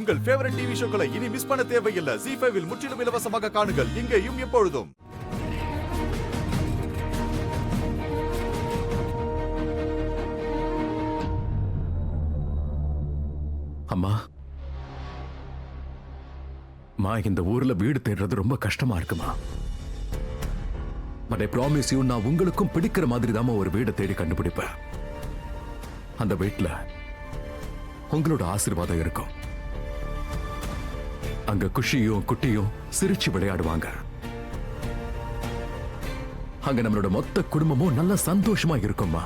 உங்கள் favourite TV ஷோக்களை இனி miss பண்ண தேவையில்லை. ZEE5 இல் முற்றிலும் இலவசமாக காணுங்கள், இங்கேயும் எப்பொழுதும். அம்மா, இந்த ஊர்ல வீடு தேடுறது ரொம்ப கஷ்டமா இருக்குமா? பட் ஐ ப்ராமிஸ் யூ, நான் உங்களுக்கும் பிடிக்கிற மாதிரி தான் ஒரு வீடை தேடி கண்டுபிடிப்பேன். அந்த வீட்டுல உங்களோட ஆசீர்வாதம் இருக்கும். அங்க குஷியும் குட்டியும் சிரிச்சு விளையாடுவாங்க. அங்க நம்மளோட மொத்த குடும்பமும் நல்ல சந்தோஷமா இருக்கும்மா.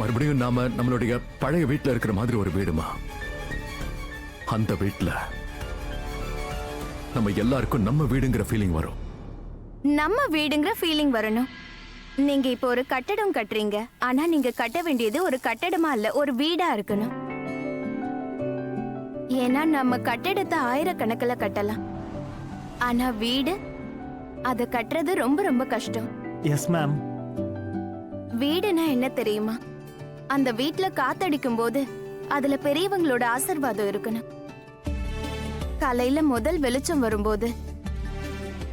மறுபடியும் நாம நம்மளுடைய பழைய வீட்டுல இருக்கிற மாதிரி ஒரு வீடுமா. அந்த வீட்டுல நம்ம எல்லாருக்கும் நம்ம வீடுங்கிற ஃபீலிங் வரும். நம்ம வீடுங்கிற ஃபீலிங் வரணும். நீங்க இப்போ ஒரு கட்டடம் கட்டுறீங்க, ஆனா நீங்க கட்ட வேண்டியது ஒரு கட்டடமா இல்ல, ஒரு வீடா இருக்கணும். ஏன்னா நம்ம கட்டடத்தை ஆயிரக்கணக்கில் கட்டலாம், ஆனா வீடு அதை கட்டுறது ரொம்ப ரொம்ப கஷ்டம். Yes ma'am. வீடுனா என்ன தெரியுமா? அந்த வீட்டுல காத்தடிக்கும் போது அதுல பெரியவங்களோட ஆசீர்வாதம் இருக்கணும். காலையில முதல் வெளிச்சம் வரும்போது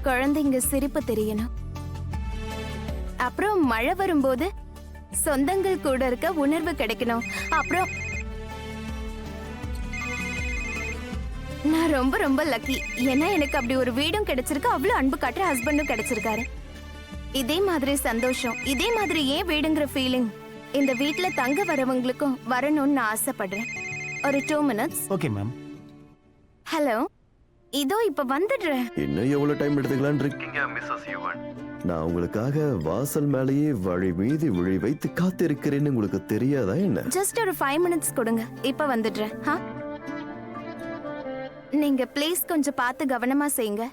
குழந்தைங்க சிரிப்பு தெரியணும். அப்புறம் மழை வரும்போது சொந்தங்கள் கூட இருக்க உணர்வு கிடைக்கணும். அப்புறம் நான் ரொம்ப ரொம்ப லக்கி, ஏன்னா எனக்கு அப்படி ஒரு வீடும் கிடைச்சிருக்கு, அவ்வளவு அன்பு காட்டுற ஹஸ்பண்டும் கிடைச்சிருக்காரு. இதே மாதிரி சந்தோஷம், இதே மாதிரி ஏன் வீடுங்கிற ஃபீலிங் இந்த வீட்ல தங்க வரவங்களுக்கும் வரணும்னு நான் ஆசைப்படுறேன். ஒரு 2 minutes. Okay ma'am. ஹலோ, இதோ இப்ப வந்துடுறேன். இன்னும் எவ்வளவு டைம் எடுத்துக்கலான் இருக்கீங்க மிஸ்ஸஸ் யுவன்? நான் உங்களுக்காக வாசல் மேலேயே வழி மீதி விழி வைத்து காத்திருக்கிறேன்னு உங்களுக்கு தெரியாதா என்ன? ஜஸ்ட் ஒரு 5 minutes கொடுங்க, இப்ப வந்துடுறேன். நீங்க ப்ளீஸ் கொஞ்சம் பார்த்து கவனமா செய்யுங்க.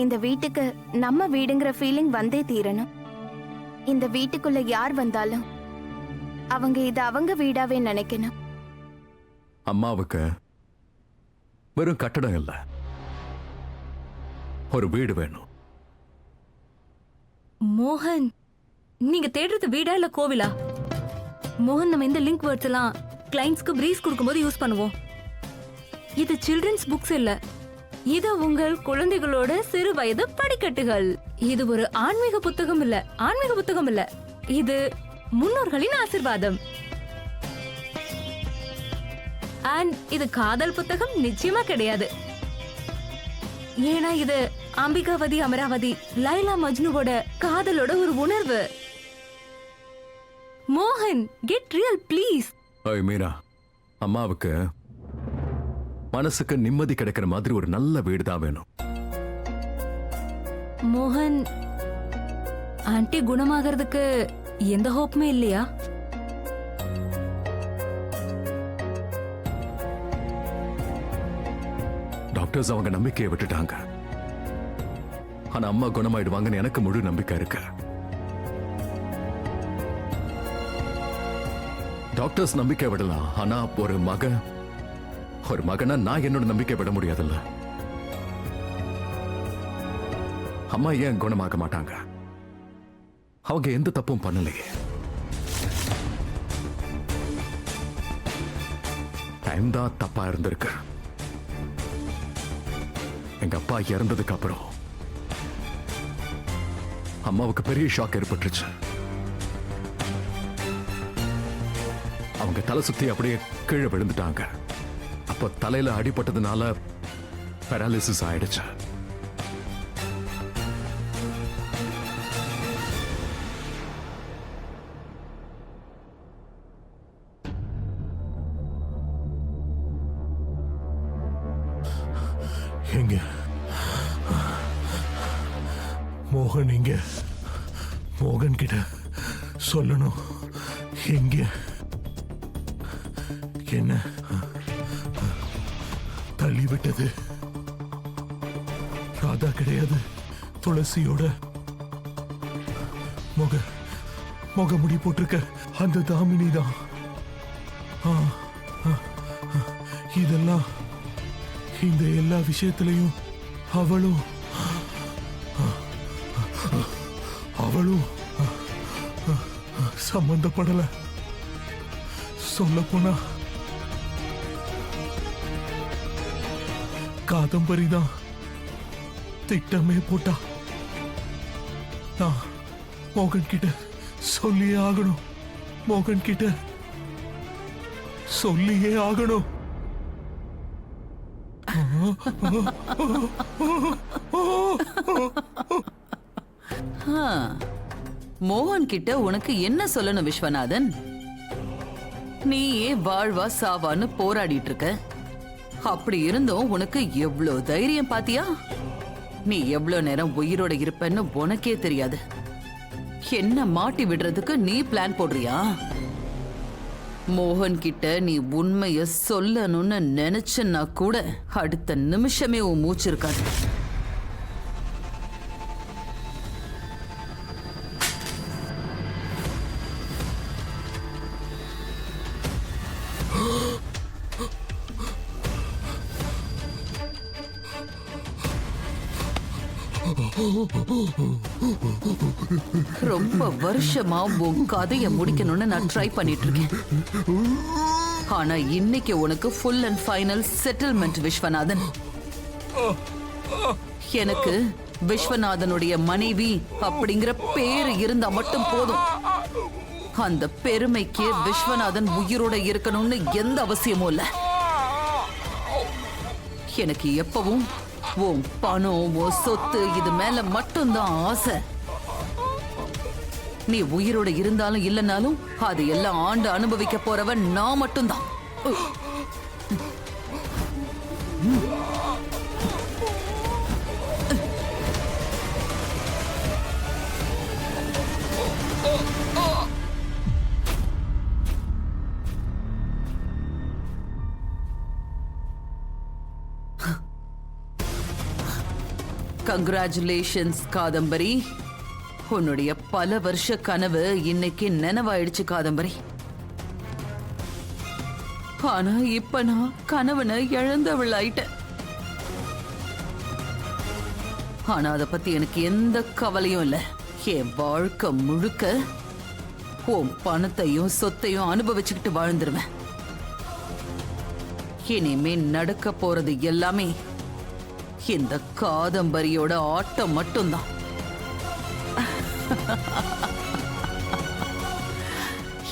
இந்த வீட்டுக்கு நம்ம வீடுங்கிற ஃபீலிங் வந்தே தீரணும். இந்த வீட்டுக்குள்ள யார் வந்தாலும் அவங்க இது அவங்க வீடாவே நினைக்கணும். அம்மாவுக்கு வெறும் கட்டடம் இல்ல, ஒரு வீடு வேணும். மோகன், நீங்க தேடுறது வீடா இல்ல கோவிலா? மோகன், நம்ம இந்த லிங்க் வேர்ட்ஸ் எல்லாம் கிளைண்ட்ஸ்க்கு பிரீஸ் கொடுக்கும்போது யூஸ் பண்ணுவோம். இது சில்ட்ரன்ஸ் புக்ஸ் இல்ல, இது உங்கள் குழந்தைகளோட சிறு வயது படிக்கட்டுகள். இது ஒரு ஆன்மீக புத்தகம் இல்ல, இது முன்னோர்களின் ஆசீர்வாதம். அண்ட் இது காதல் புத்தகம் நிச்சயமா கிடையாது. ஏன்னா இது அம்பிகாவதி அமராவதி லைலா மஜ்னுவோட காதலோட ஒரு உணர்வு. மோகன், கெட் ரியல் ப்ளீஸ். மீரா, அம்மாவுக்கு மனசுக்கு நிம்மதி கிடைக்கிற மாதிரி ஒரு நல்ல வீடு தான் வேணும். மோகன், ஆன்ட்டி குணமாகிறதுக்கு எந்த ஹோப்புமே இல்லையா? டாக்டர்ஸ் அவங்க நம்பிக்கையை விட்டுட்டாங்க, ஆனா அம்மா குணமாயிடுவாங்கன்னு எனக்கு முழு நம்பிக்கை இருக்கு. டாக்டர்ஸ் நம்பிக்கை விடலாம், ஆனா ஒரு மகனா நான் என்னோட நம்பிக்கை விட முடியாதுல்ல. அம்மா ஏன் குணமாக மாட்டாங்க? அவங்க எந்த தப்பும் பண்ணலையே. டைம் தான் தப்பா இருந்திருக்கு. எங்க அப்பா இறந்ததுக்கு அப்புறம் அம்மாவுக்கு பெரிய ஷாக் ஏற்பட்டுருச்சு. அவங்க தலை சுத்தி அப்படியே கீழே விழுந்துட்டாங்க. அப்ப தலையில அடிபட்டதுனால பேராலிசிஸ் ஆயிடுச்சு. எங்க மோகன்? எங்க மோகன் கிட்ட சொல்லணும். எங்க என்ன தள்ளிவிட்டது? ராதா கிடையாது, துளசியோட முடி போட்டிருக்க அந்த தாமினி தான். இதெல்லாம் இந்த எல்லா விஷயத்திலையும் அவளும் சம்பந்தப்படல. சொல்ல போனா காதம்பரி தான் திட்டமே போட்டா. நான் மோகன் கிட்ட சொல்லியே ஆகணும். மோகன் கிட்ட சொல்லியே ஆகணும். மோகன் கிட்ட உனக்கு என்ன சொல்லணும் விஸ்வநாதன்? நீயே வாழ்வா சாவான்னு போராடிட்டு இருக்க. அப்படி இருந்தும் உனக்கு எவ்வளவு தைரியம் பாத்தியா? நீ எவ்வளவு நேரம் உயிரோட இருப்பன்னு உனக்கே தெரியாது. என்ன மாட்டி விடுறதுக்கு நீ பிளான் போடுறியா? மோகன் கிட்ட நீ உண்மைய சொல்லணும்னு நினைச்சன்னா கூட அடுத்த நிமிஷமே உன் மூச்சு இருக்காது. ரொம்ப வருஷமா உன் கதைய முடிக்கணும்னு நான் ட்ரை பண்ணிட்டு இருக்கேன். ஆனா இன்னைக்கு உனக்கு full and final settlement Viswanathan. எனக்கு விஸ்வநாதனுடைய மனைவி அப்படிங்கிற பேரு இருந்தா மட்டும் போதும். அந்த பெருமைக்கு விஸ்வநாதன் உயிரோட இருக்கணும்னு எந்த அவசியமும் இல்ல. எனக்கு எப்பவும் உன் பணம், உன் சொத்து இது மேல மட்டும்தான் ஆசை. நீ உயிரோட இருந்தாலும் இல்லனாலும் அது எல்லாம் ஆண்டு அனுபவிக்க போறவன் நான் மட்டும்தான். கங்க்ராச்சுலேஷன்ஸ் காதம்பரி. உன்னுடைய பல வருஷ கனவு இன்னைக்கு நினைவாயிடுச்சு காதம்பரி. ஆனா இப்ப நான் கனவுன இழந்தவள் ஆயிட்டேன். ஆனா அத பத்தி எனக்கு எந்த கவலையும் இல்ல. என் வாழ்க்கை முழுக்க உன் பணத்தையும் சொத்தையும் அனுபவிச்சுக்கிட்டு வாழ்ந்துருவேன். இனிமே நடக்க போறது எல்லாமே இந்த காதம்பரியோட ஆட்டம் மட்டும்தான்.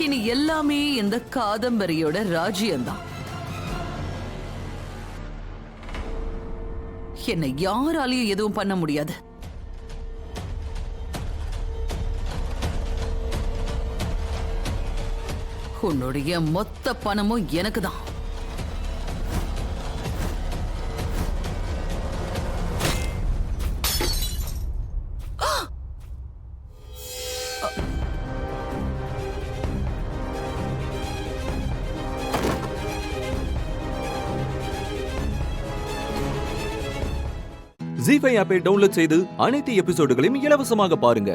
இனி எல்லாமே இந்த காதம்பரியோட ராஜ்யம்தான். என்னை யாராலையும் எதுவும் பண்ண முடியாது. உன்னுடைய மொத்த பணமும் எனக்கு தான். ZEE5 ஆப்பை டவுன்லோட் செய்து அனைத்து எபிசோடுகளையும் இலவசமாக பாருங்க.